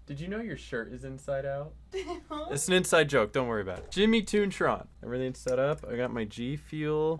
Did you know your shirt is inside out? It's an inside joke. Don't worry about it. Jimmy Toontron. Everything's set up. I got my G Fuel.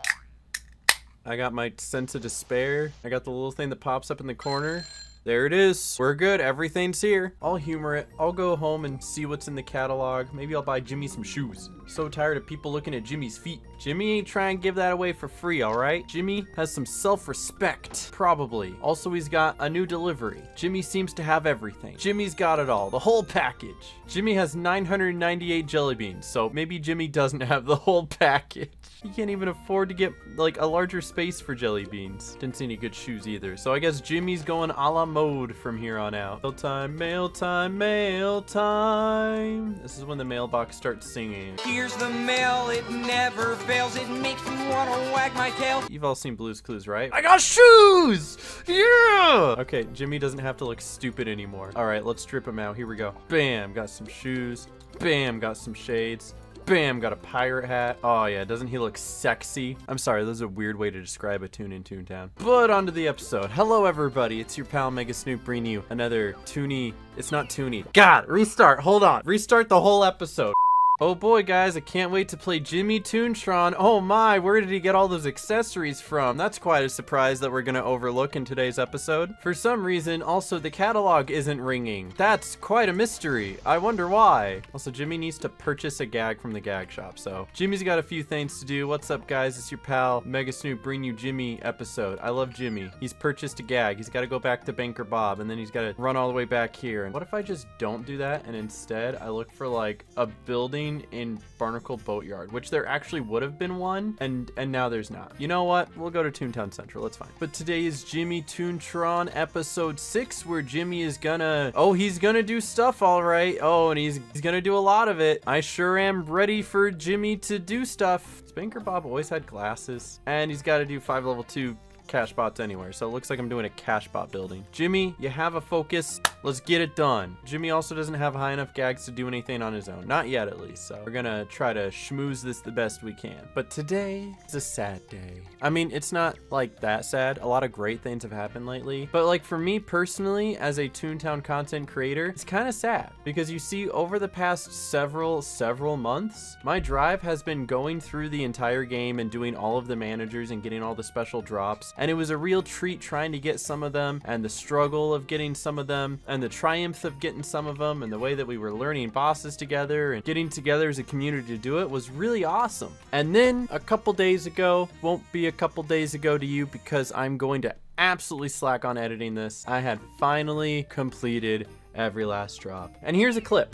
I got my Sense of Despair. I got the little thing that pops up in the corner. There it is. We're good. Everything's here. I'll humor it. I'll go home and see what's in the catalog. Maybe I'll buy Jimmy some shoes. So tired of people looking at Jimmy's feet. Jimmy ain't trying to give that away for free, all right? Jimmy has some self-respect, probably. Also, he's got a new delivery. Jimmy seems to have everything. Jimmy's got it all, the whole package. Jimmy has 998 jelly beans, so maybe Jimmy doesn't have the whole package. He can't even afford to get like a larger space for jelly beans. Didn't see any good shoes either. So I guess Jimmy's going a la mode from here on out. Mail time, mail time, mail time. This is when the mailbox starts singing. Here's the mail, it never fails. It makes me want to wag my tail. You've all seen Blue's Clues, right? I got shoes! Yeah! Okay, Jimmy doesn't have to look stupid anymore. All right, let's strip him out. Here we go. Bam, got some shoes. Bam, got some shades. Bam, got a pirate hat. Oh yeah, doesn't he look sexy? I'm sorry, this is a weird way to describe a tune in Toontown. But onto the episode. Hello everybody, it's your pal Mega Snoop bringing you another toony. It's not toony. God, restart, hold on. Restart the whole episode. Oh boy, guys, I can't wait to play Jimmy Toontron. Oh my, where did he get all those accessories from? That's quite a surprise that we're gonna overlook in today's episode. For some reason, also the catalog isn't ringing. That's quite a mystery. I wonder why. Also, Jimmy needs to purchase a gag from the gag shop, so Jimmy's got a few things to do. What's up, guys? It's your pal Mega Snoop bring you Jimmy episode. I love Jimmy. He's purchased a gag. He's got to go back to Banker Bob, and then he's got to run all the way back here. And what if I just don't do that, and instead I look for like a building in Barnacle Boatyard, which there actually would have been one, and now there's not. You know what? We'll go to Toontown Central. It's fine. But today is Jimmy Toontron episode 6, where Jimmy is gonna... Oh, he's gonna do stuff, all right. Oh, and he's gonna do a lot of it. I sure am ready for Jimmy to do stuff. Banker Bob always had glasses, and he's got to do 5 level 2 cash bots anywhere, so it looks like I'm doing a cash bot building. Jimmy, you have a focus. Let's get it done. Jimmy also doesn't have high enough gags to do anything on his own. Not yet, at least, so we're gonna try to schmooze this the best we can. But today is a sad day. I mean, it's not like that sad. A lot of great things have happened lately, but like for me personally, as a Toontown content creator, it's kind of sad because you see, over the past several months, my drive has been going through the entire game and doing all of the managers and getting all the special drops. And it was a real treat trying to get some of them, and the struggle of getting some of them, and the triumph of getting some of them, and the way that we were learning bosses together and getting together as a community to do it was really awesome. And then a couple days ago, won't be a couple days ago to you because I'm going to absolutely slack on editing this, I had finally completed every last drop. And here's a clip.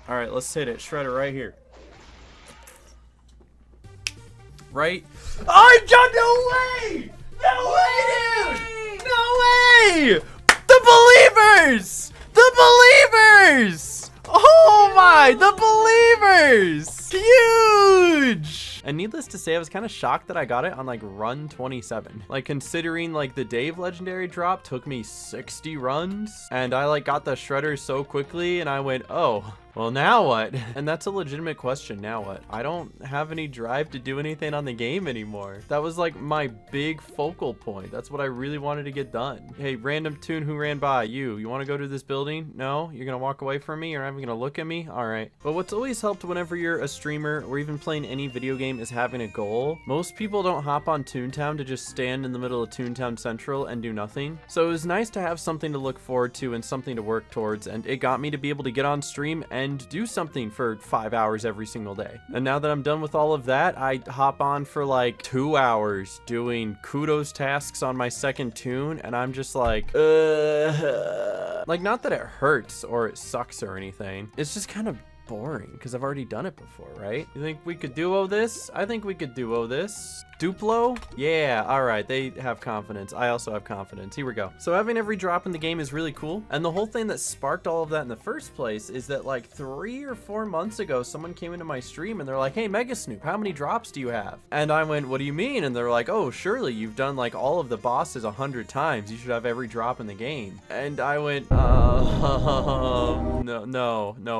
All right, let's hit it. Shredder right here. Right? I got no way! No way, dude! No way! The believers! The believers! Oh my, the believers! Huge! And needless to say, I was kind of shocked that I got it on like run 27. Like, considering like the Dave legendary drop took me 60 runs, and I like got the shredder so quickly, and I went, oh, well, now what? And that's a legitimate question. Now what? I don't have any drive to do anything on the game anymore. That was like my big focal point. That's what I really wanted to get done. Hey, random tune who ran by, you want to go to this building? No? You're gonna walk away from me? You're not even gonna look at me? All right. But what's always helped whenever you're a streamer or even playing any video game is having a goal. Most people don't hop on Toontown to just stand in the middle of Toontown Central and do nothing. So it was nice to have something to look forward to and something to work towards, and it got me to be able to get on stream and do something for 5 hours every single day. And now that I'm done with all of that, I hop on for like 2 hours doing kudos tasks on my second tune, and I'm just like, like, not that it hurts or it sucks or anything. It's just kind of boring because I've already done it before, right? You think we could duo this? I think we could duo this. Duplo? Yeah, all right, they have confidence. I also have confidence. Here we go. So having every drop in the game is really cool. And the whole thing that sparked all of that in the first place is that like 3 or 4 months ago, someone came into my stream and they're like, hey, Mega Snoop, how many drops do you have? And I went, what do you mean? And they're like, oh, surely you've done like all of the bosses 100 times. You should have every drop in the game. And I went, no,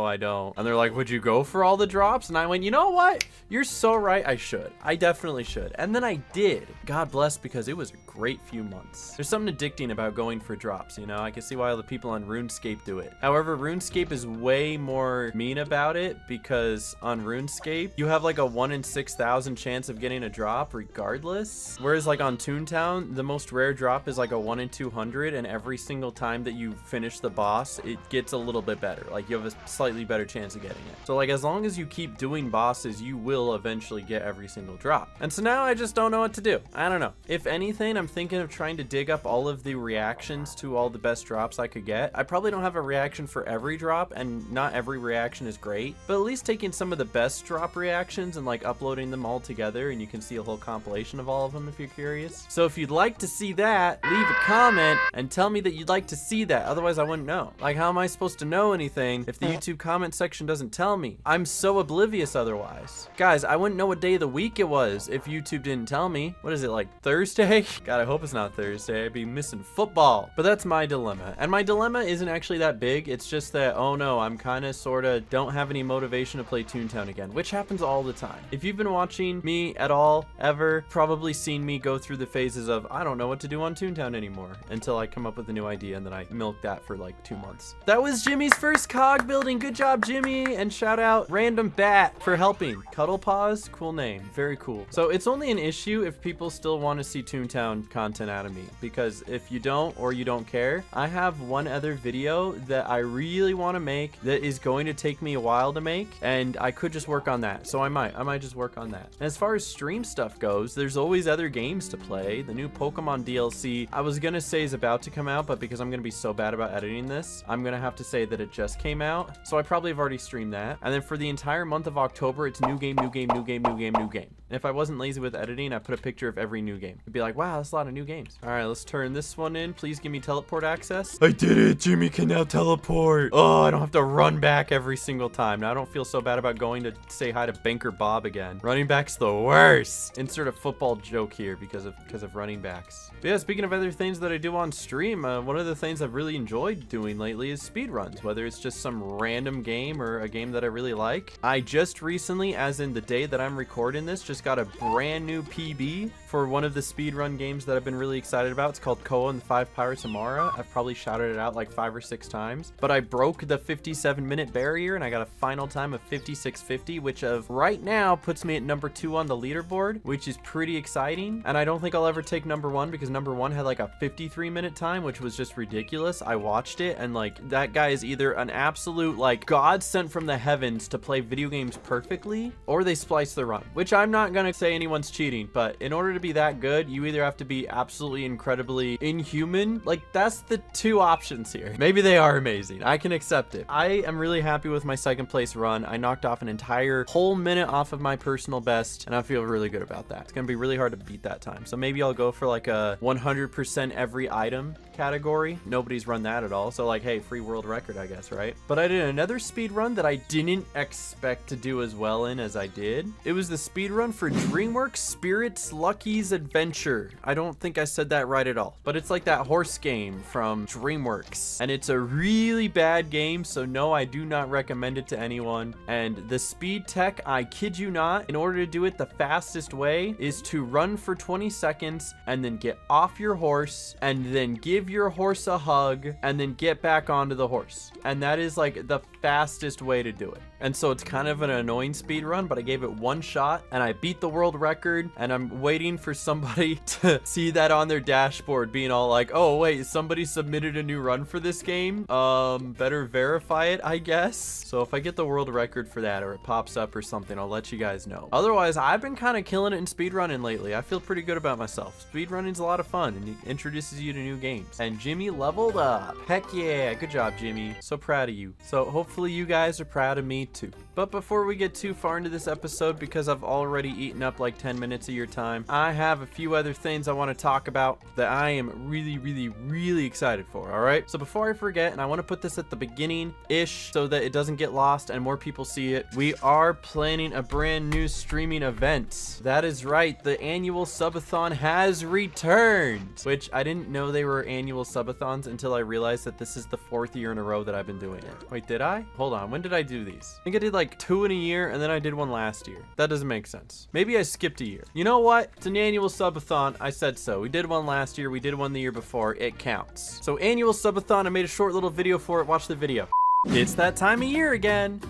I don't. And they're like, would you go for all the drops? And I went, you know what? You're so right. I should. I definitely should. And then I did. God bless, because it was a great few months. There's something addicting about going for drops, you know? I can see why all the people on RuneScape do it. However, RuneScape is way more mean about it, because on RuneScape, you have like a 1 in 6,000 chance of getting a drop regardless. Whereas like on Toontown, the most rare drop is like a 1 in 200, and every single time that you finish the boss, it gets a little bit better. Like you have a slightly better chance of getting it. So like as long as you keep doing bosses, you will eventually get every single drop. And so now I just don't know what to do. I don't know. If anything, I'm thinking of trying to dig up all of the reactions to all the best drops I could get. I probably don't have a reaction for every drop, and not every reaction is great, but at least taking some of the best drop reactions and like uploading them all together, and you can see a whole compilation of all of them if you're curious. So if you'd like to see that, leave a comment and tell me that you'd like to see that. Otherwise I wouldn't know. Like, how am I supposed to know anything if the YouTube comment section doesn't tell me? I'm so oblivious otherwise. Guys, I wouldn't know what day of the week it was if YouTube didn't tell me. What is it, like Thursday? God, I hope it's not Thursday. I'd be missing football. But that's my dilemma. And my dilemma isn't actually that big. It's just that, oh no, I'm kind of sort of don't have any motivation to play Toontown again, which happens all the time. If you've been watching me at all, ever, probably seen me go through the phases of, I don't know what to do on Toontown anymore, until I come up with a new idea, and then I milk that for like 2 months. That was Jimmy's first cog building. Good job, Jimmy. And shout out Random Bat for helping. Cuddle Paws, cool name. Very cool. So it's only an issue if people still want to see Toontown content out of me, because if you don't, or you don't care, I have one other video that I really want to make that is going to take me a while to make, and I could just work on that. So I might just work on that. And as far as stream stuff goes, there's always other games to play. The new Pokemon DLC, I was gonna say is about to come out, but because I'm gonna be so bad about editing this, I'm gonna have to say that it just came out. So I probably have already streamed that. And then for the entire month of October, it's new game, new game, new game, new game, new game. And if I wasn't lazy with editing, I put a picture of every new game. It'd be like, wow, that's a lot of new games. All right, let's turn this one in. Please give me teleport access. I did it. Jimmy can now teleport. Oh, I don't have to run back every single time. Now I don't feel so bad about going to say hi to Banker Bob again. Running back's the worst. Insert a football joke here because of running backs. But yeah, speaking of other things that I do on stream, one of the things I've really enjoyed doing lately is speedruns, whether it's just some random game or a game that I really like. I just recently, as in the day that I'm recording this, just got a brand new PB for one of the speedrun games that I've been really excited about. It's called Koa and the 5 Pirates of Mara. I've probably shouted it out like 5 or 6 times, but I broke the 57-minute barrier and I got a final time of 56:50, which of right now puts me at number 2 on the leaderboard, which is pretty exciting. And I don't think I'll ever take number 1, because number 1 had like a 53-minute time, which was just ridiculous. I watched it, and like that guy is either an absolute like god sent from the heavens to play video games perfectly, or they splice the run, which I'm not gonna say anyone's cheating, but in order to be that good, you either have to be absolutely incredibly inhuman. Like, that's the 2 options here. Maybe they are amazing. I can accept it. I am really happy with my 2nd place run. I knocked off an entire whole minute off of my personal best, and I feel really good about that. It's gonna be really hard to beat that time. So maybe I'll go for like a 100% every item category. Nobody's run that at all. So like, hey, free world record, I guess, right? But I did another speed run that I didn't expect to do as well in as I did. It was the speed run for DreamWorks Spirits Lucky's Adventure. I don't think I said that right at all, but it's like that horse game from DreamWorks, and it's a really bad game, so no, I do not recommend it to anyone. And the speed tech, I kid you not, in order to do it the fastest way is to run for 20 seconds and then get off your horse and then give your horse a hug and then get back onto the horse. And that is like the fastest way to do it. And so it's kind of an annoying speed run, but I gave it 1 shot and I beat the world record, and I'm waiting for somebody to see that on their dashboard being all like, oh wait, somebody submitted a new run for this game. Better verify it, I guess. So if I get the world record for that, or it pops up or something, I'll let you guys know. Otherwise, I've been kind of killing it in speedrunning lately. I feel pretty good about myself. Speedrunning's a lot of fun, and it introduces you to new games. And Jimmy leveled up. Heck yeah, good job, Jimmy. So proud of you. So hopefully you guys are proud of me too. But before we get too far into this episode, because I've already eaten up like 10 minutes of your time, I have a few other things I want to talk about that I am really excited for, all right? So before I forget, and I want to put this at the beginning-ish so that it doesn't get lost and more people see it, we are planning a brand new streaming event. That is right, the annual subathon has returned, which I didn't know they were annual subathons until I realized that this is the 4th year in a row that I've been doing it. Wait, did I? Hold on, when When did I do these? I think I did like 2 in a year, and then I did one last year. That doesn't make sense. Maybe I skipped a year. You know what? It's an annual subathon. I said so. We did one last year. We did one the year before. It counts. So annual subathon. I made a short little video for it. Watch the video. It's that time of year again.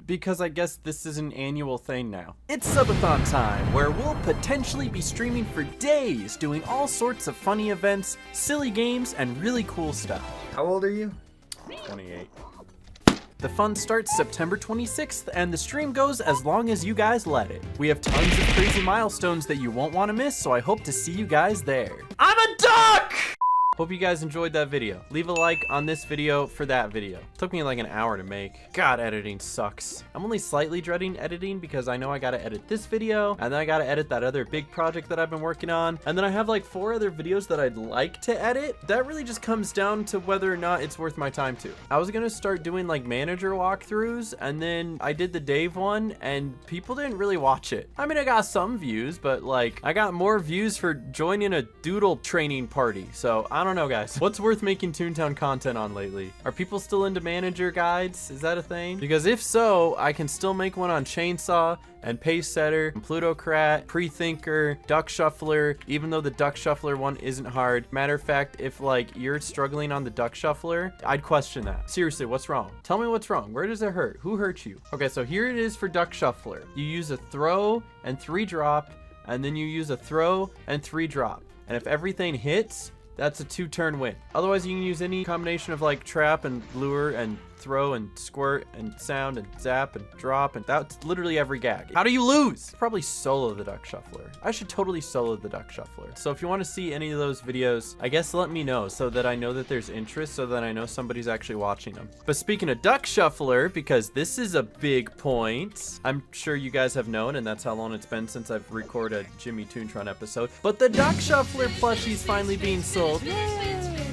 Because I guess this is an annual thing now. It's subathon time, where we'll potentially be streaming for days, doing all sorts of funny events, silly games, and really cool stuff. How old are you? 28. The fun starts September 26th, and the stream goes as long as you guys let it. We have tons of crazy milestones that you won't want to miss, so I hope to see you guys there. I'm a duck! Hope you guys enjoyed that video. Leave a like on this video for that video. Took me like an hour to make. God, editing sucks. I'm only slightly dreading editing because I know I gotta edit this video, and then I gotta edit that other big project that I've been working on, and then I have like 4 other videos that I'd like to edit. That really just comes down to whether or not it's worth my time to. I was gonna start doing like manager walkthroughs, and then I did the Dave one, and people didn't really watch it. I mean, I got some views, but like I got more views for joining a doodle training party, so I don't know, guys. What's worth making Toontown content on lately? Are people still into manager guides? Is that a thing? Because if so, I can still make one on Chainsaw and Pace Setter, Plutocrat, Pre-Thinker, Duck Shuffler, even though the Duck Shuffler one isn't hard. Matter of fact, if like you're struggling on the Duck Shuffler, I'd question that. Seriously, what's wrong? Tell me what's wrong. Where does it hurt? Who hurt you? Okay, so here it is for Duck Shuffler. You use a throw and 3 drop, and then you use a throw and 3 drop. And if everything hits, that's a 2-turn win. Otherwise, you can use any combination of like trap and lure and throw and squirt and sound and zap and drop, and that's literally every gag. How do you lose? Probably solo the Duck Shuffler. I should totally solo the Duck Shuffler. So if you want to see any of those videos, I guess let me know so that I know that there's interest, so that I know somebody's actually watching them. But speaking of Duck Shuffler, because this is a big point, I'm sure you guys have known, and that's how long it's been since I've recorded a Jimmy Toontron episode, but the Duck Shuffler plushie's finally being sold. Yay!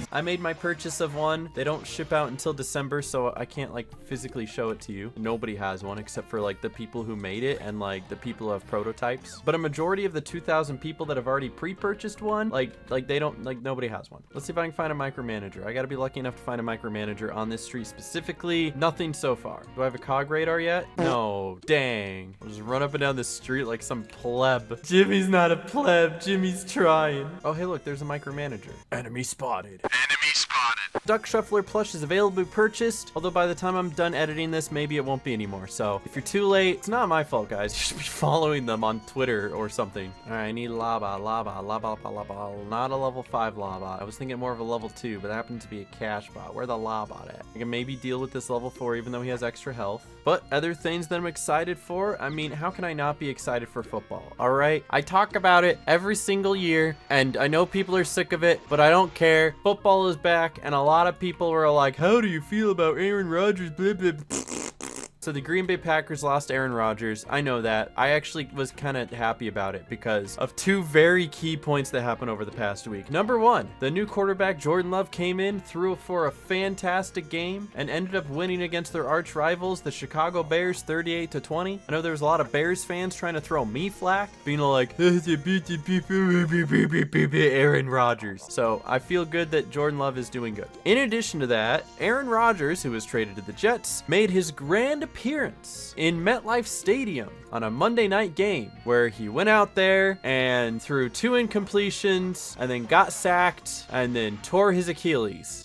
I made my purchase of one. They don't ship out until December, so I can't like physically show it to you. Nobody has one except for like the people who made it and like the people who have prototypes. But a majority of the 2,000 people that have already pre-purchased one, like they don't, like nobody has one. Let's see if I can find a micromanager. I gotta be lucky enough to find a micromanager on this street specifically. Nothing so far. Do I have a cog radar yet? No. Dang. I'll just run up and down the street like some pleb. Jimmy's not a pleb. Jimmy's trying. Oh, hey, look, there's a micromanager. Enemy spotted. Enemy spotted. Duck Shuffler plush is available purchased, although by the time I'm done editing this, maybe it won't be anymore. So if you're too late, it's not my fault, guys. You should be following them on Twitter or something. All right, I need lava, not a level 5 lava. I was thinking more of a level 2, but it happened to be a cash bot. Where the lava at? I can maybe deal with this level 4, even though he has extra health. But other things that I'm excited for, I mean, how can I not be excited for football? All right, I talk about it every single year, and I know people are sick of it, but I don't care. Football is back, and a lot of people were like, how do you feel about Aaron Rodgers? Blah, blah, blah. So the Green Bay Packers lost Aaron Rodgers. I know that. I actually was kind of happy about it because of 2 very key points that happened over the past week. Number 1, the new quarterback Jordan Love came in, threw for a fantastic game, and ended up winning against their arch rivals, the Chicago Bears, 38-20. I know there was a lot of Bears fans trying to throw me flack, being like, Aaron Rodgers. So I feel good that Jordan Love is doing good. In addition to that, Aaron Rodgers, who was traded to the Jets, made his grand appearance in MetLife Stadium on a Monday night game where he went out there and threw 2 incompletions and then got sacked and then tore his Achilles.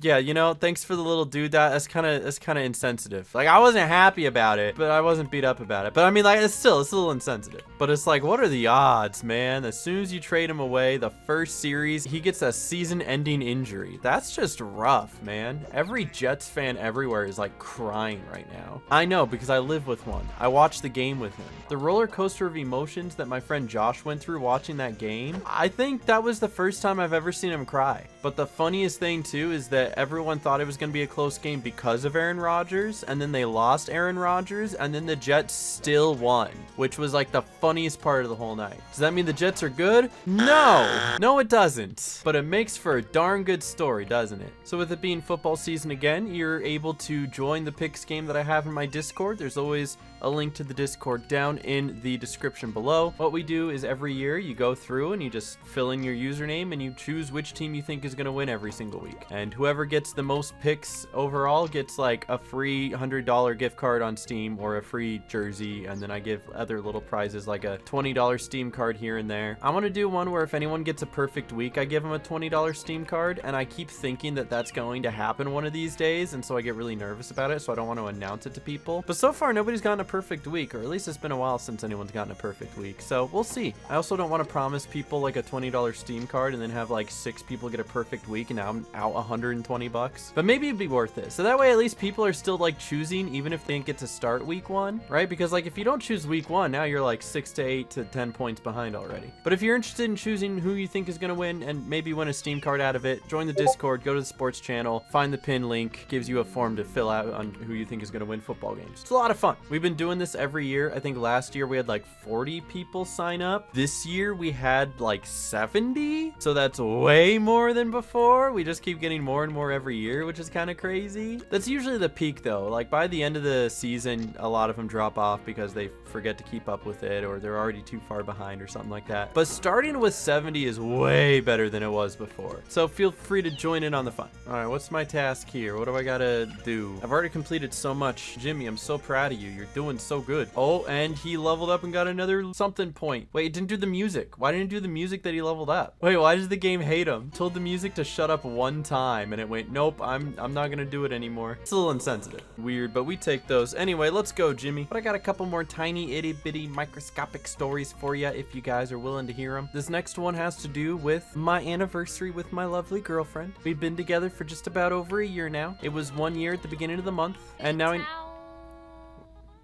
Yeah, you know, thanks for the little dude. That's kind of insensitive. Like, I wasn't happy about it, but I wasn't beat up about it. But I mean, like, it's a little insensitive. But it's like, what are the odds, man? As soon as you trade him away, the first series, he gets a season-ending injury. That's just rough, man. Every Jets fan everywhere is like crying right now. I know, because I live with one. I watched the game with him. The roller coaster of emotions that my friend Josh went through watching that game, I think that was the first time I've ever seen him cry. But the funniest thing too is that everyone thought it was going to be a close game because of Aaron Rodgers, and then they lost Aaron Rodgers, and then the Jets still won, which was like the funniest part of the whole night. Does that mean the Jets are good? No, it doesn't. But it makes for a darn good story, doesn't it? So with it being football season again, you're able to join the picks game that I have in my Discord. There's always a link to the Discord down in the description below. What we do is every year you go through and you just fill in your username and you choose which team you think is going to win every single week. And whoever gets the most picks overall gets like a free $100 gift card on Steam or a free jersey, and then I give other little prizes like a $20 Steam card here and there. I want to do one where if anyone gets a perfect week, I give them a $20 Steam card, and I keep thinking that that's going to happen one of these days, and so I get really nervous about it, so I don't want to announce it to people. But so far, nobody's gotten a perfect week, or at least it's been a while since anyone's gotten a perfect week, so we'll see. I also don't want to promise people like a $20 Steam card and then have like 6 people get a perfect week, and now I'm out 120 bucks. But maybe it'd be worth it. So that way, at least people are still like choosing, even if they didn't get to start week 1, right? Because like if you don't choose week 1, now you're like 6 to 8 to 10 points behind already. But if you're interested in choosing who you think is going to win and maybe win a Steam card out of it, join the Discord, go to the sports channel, find the pin link, gives you a form to fill out on who you think is going to win football games. It's a lot of fun. We've been doing this every year. I think last year we had like 40 people sign up. This year we had like 70. So that's way more than before. We just keep getting more and more every year, which is kind of crazy. That's usually the peak though. Like by the end of the season, a lot of them drop off because they forget to keep up with it, or they're already too far behind or something like that. But starting with 70 is way better than it was before. So feel free to join in on the fun. All right, what's my task here? What do I gotta do? I've already completed so much. Jimmy, I'm so proud of you. You're doing so good. Oh, and he leveled up and got another something point. Wait, it didn't do the music. Why didn't it do the music that he leveled up? Wait, why does the game hate him? Told the music to shut up one time and it went, nope, I'm not gonna do it anymore. It's a little insensitive. Weird, but we take those. Anyway, let's go, Jimmy. But I got a couple more tiny itty bitty microscopic stories for you if you guys are willing to hear them. This next one has to do with my anniversary with my lovely girlfriend. We've been together for just about over a year now. It was 1 year at the beginning of the month, and now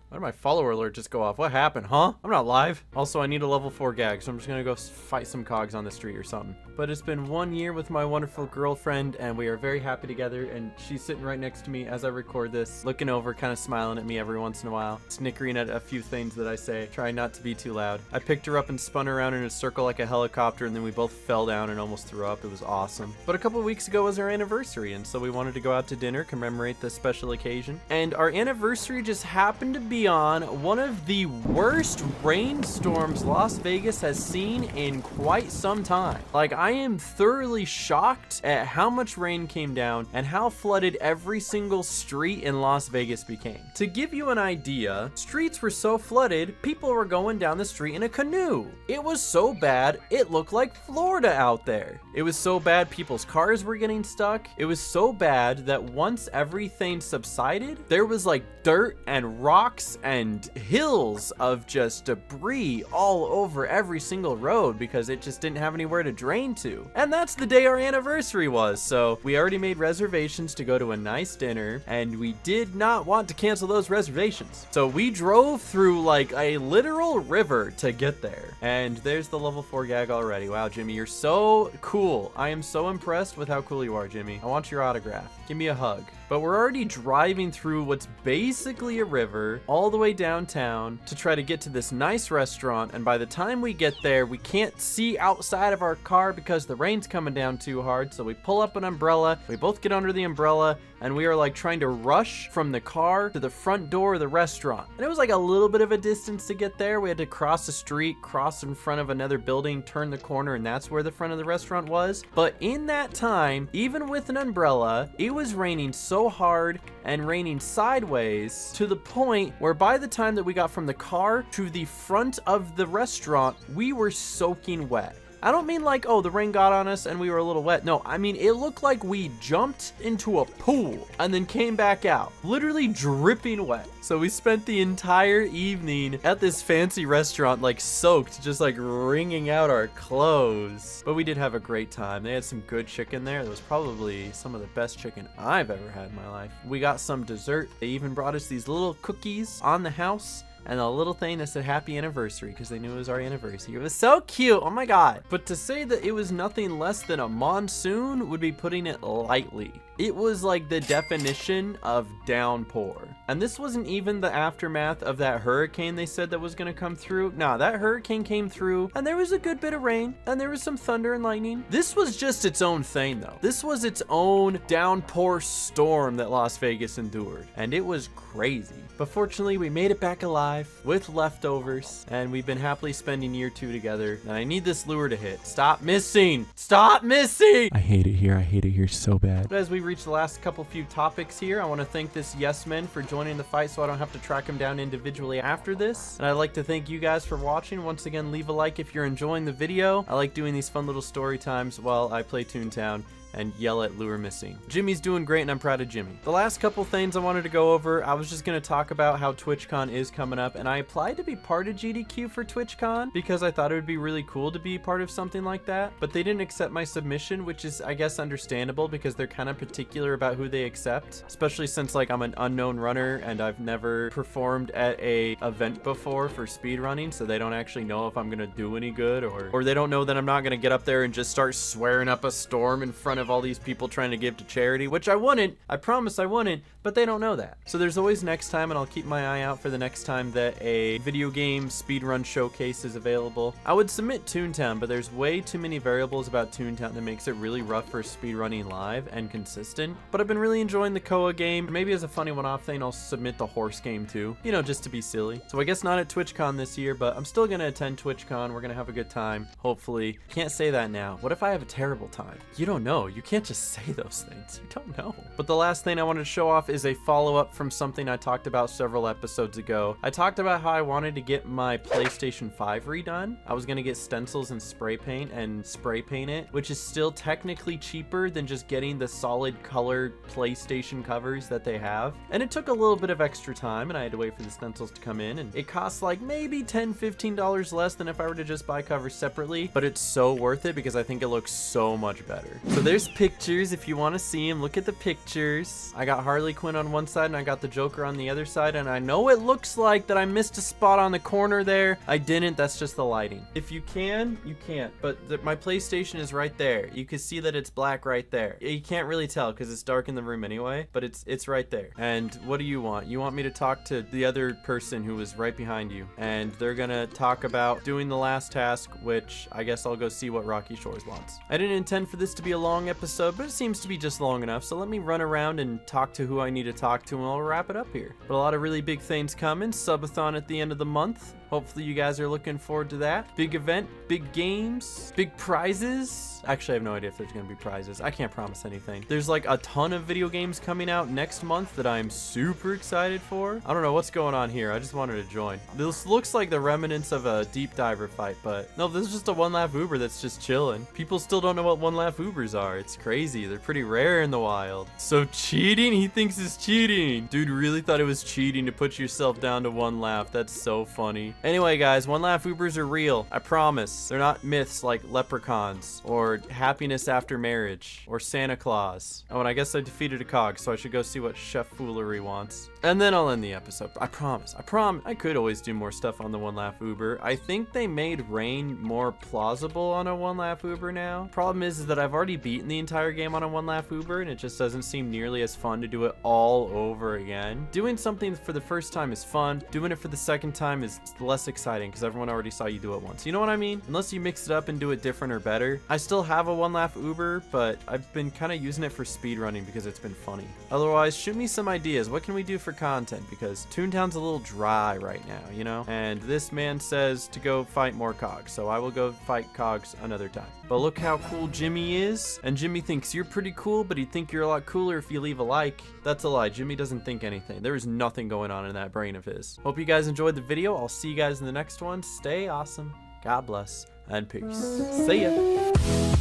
why did my follower alert just go off? What happened, huh? I'm not live. Also, I need a level 4 gag, so I'm just gonna go fight some cogs on the street or something. But it's been 1 year with my wonderful girlfriend, and we are very happy together, and she's sitting right next to me as I record this, looking over, kind of smiling at me every once in a while, snickering at a few things that I say, trying not to be too loud. I picked her up and spun her around in a circle like a helicopter, and then we both fell down and almost threw up. It was awesome. But a couple of weeks ago was our anniversary, and so we wanted to go out to dinner, commemorate this special occasion. And our anniversary just happened to be on one of the worst rainstorms Las Vegas has seen in quite some time. Like, I am thoroughly shocked at how much rain came down and how flooded every single street in Las Vegas became. To give you an idea, streets were so flooded, people were going down the street in a canoe. It was so bad, it looked like Florida out there. It was so bad, people's cars were getting stuck. It was so bad that once everything subsided, there was like dirt and rocks and hills of just debris all over every single road because it just didn't have anywhere to drain to. And that's the day our anniversary was. So we already made reservations to go to a nice dinner, and we did not want to cancel those reservations. So we drove through like a literal river to get there. And there's the level 4 gag already. Wow, Jimmy, you're so cool. I am so impressed with how cool you are, Jimmy. I want your autograph. Give me a hug. But we're already driving through what's basically a river all the way downtown to try to get to this nice restaurant. And by the time we get there, we can't see outside of our car because the rain's coming down too hard. So we pull up an umbrella. We both get under the umbrella, and we are like trying to rush from the car to the front door of the restaurant. And it was like a little bit of a distance to get there. We had to cross the street, cross in front of another building, turn the corner, and that's where the front of the restaurant was. But in that time, even with an umbrella, it was raining so hard and raining sideways to the point where by the time that we got from the car to the front of the restaurant, we were soaking wet. I don't mean like, oh, the rain got on us and we were a little wet. No, I mean, it looked like we jumped into a pool and then came back out, literally dripping wet. So we spent the entire evening at this fancy restaurant, like soaked, just like wringing out our clothes. But we did have a great time. They had some good chicken there. It was probably some of the best chicken I've ever had in my life. We got some dessert. They even brought us these little cookies on the house, and a little thing that said happy anniversary because they knew it was our anniversary. It was so cute. Oh my God. But to say that it was nothing less than a monsoon would be putting it lightly. It was like the definition of downpour. And this wasn't even the aftermath of that hurricane they said that was going to come through. Nah, that hurricane came through and there was a good bit of rain and there was some thunder and lightning. This was just its own thing though. This was its own downpour storm that Las Vegas endured. And it was crazy. But fortunately, we made it back alive with leftovers, and we've been happily spending year 2 together. And I need this lure to hit. Stop missing! Stop missing! I hate it here so bad. But as we reached the last few topics here. I want to thank this yes man for joining the fight so I don't have to track him down individually after this. And I'd like to thank you guys for watching. Once again, leave a like if you're enjoying the video. I like doing these fun little story times while I play Toontown and yell at lure missing. Jimmy's doing great and I'm proud of Jimmy. The last couple things I wanted to go over, I was just going to talk about how TwitchCon is coming up, and I applied to be part of GDQ for TwitchCon because I thought it would be really cool to be part of something like that, but they didn't accept my submission, which is, I guess, understandable because they're kind of particular about who they accept, especially since like I'm an unknown runner and I've never performed at a event before for speedrunning, so they don't actually know if I'm going to do any good, or they don't know that I'm not going to get up there and just start swearing up a storm in front of all these people trying to give to charity, which I wouldn't. I promise I wouldn't, but they don't know that. So there's always next time, and I'll keep my eye out for the next time that a video game speedrun showcase is available. I would submit Toontown, but there's way too many variables about Toontown that makes it really rough for speedrunning live and consistent. But I've been really enjoying the Koa game. Maybe as a funny one-off thing, I'll submit the horse game too, you know, just to be silly. So I guess not at TwitchCon this year, but I'm still gonna attend TwitchCon. We're gonna have a good time, hopefully. Can't say that now. What if I have a terrible time? You don't know. You can't just say those things. You don't know. But the last thing I wanted to show off is a follow-up from something I talked about several episodes ago. I talked about how I wanted to get my PlayStation 5 redone. I was gonna get stencils and spray paint it, which is still technically cheaper than just getting the solid colored PlayStation covers that they have. And it took a little bit of extra time, and I had to wait for the stencils to come in, and it costs like maybe $10-15 less than if I were to just buy covers separately, but it's so worth it because I think it looks so much better. So there's pictures if you want to see them. Look at the pictures. I got Harley Quinn on one side and I got the Joker on the other side, and I know it looks like that I missed a spot on the corner there. I didn't. That's just the lighting. If you can, you can't, but my PlayStation is right there. You can see that it's black right there. You can't really tell because it's dark in the room anyway, but it's right there. And what do you want? You want me to talk to the other person who was right behind you, and they're gonna talk about doing the last task, which I guess I'll go see what Rocky Shores wants. I didn't intend for this to be a long episode, but it seems to be just long enough, so let me run around and talk to who I need to talk to, and I'll wrap it up here. But a lot of really big things coming. Subathon at the end of the month. Hopefully you guys are looking forward to that. Big event, big games, big prizes. Actually, I have no idea if there's gonna be prizes. I can't promise anything. There's like a ton of video games coming out next month that I'm super excited for. I don't know what's going on here. I just wanted to join. This looks like the remnants of a deep diver fight, but no, this is just a one laugh Uber that's just chilling. People still don't know what one laugh Ubers are. It's crazy. They're pretty rare in the wild. So cheating? He thinks it's cheating. Dude really thought it was cheating to put yourself down to one laugh. That's so funny. Anyway, guys, one laugh Ubers are real. I promise. They're not myths like leprechauns or happiness after marriage or Santa Claus. Oh, and I guess I defeated a cog, so I should go see what Chef Foolery wants. And then I'll end the episode. I promise. I promise. I could always do more stuff on the one laugh Uber. I think they made rain more plausible on a one laugh Uber now. Problem is that I've already beaten the entire game on a one laugh Uber, and it just doesn't seem nearly as fun to do it all over again. Doing something for the first time is fun. Doing it for the second time is less exciting because everyone already saw you do it once. You know what I mean? Unless you mix it up and do it different or better. I still have a one laugh Uber, but I've been kind of using it for speedrunning because it's been funny. Otherwise, shoot me some ideas. What can we do for content? Because Toontown's a little dry right now, you know? And this man says to go fight more cogs, so I will go fight cogs another time. But look how cool Jimmy is. And Jimmy thinks you're pretty cool, but he'd think you're a lot cooler if you leave a like. That's a lie. Jimmy doesn't think anything. There is nothing going on in that brain of his. Hope you guys enjoyed the video. I'll see you guys in the next one. Stay awesome. God bless. And peace. See ya.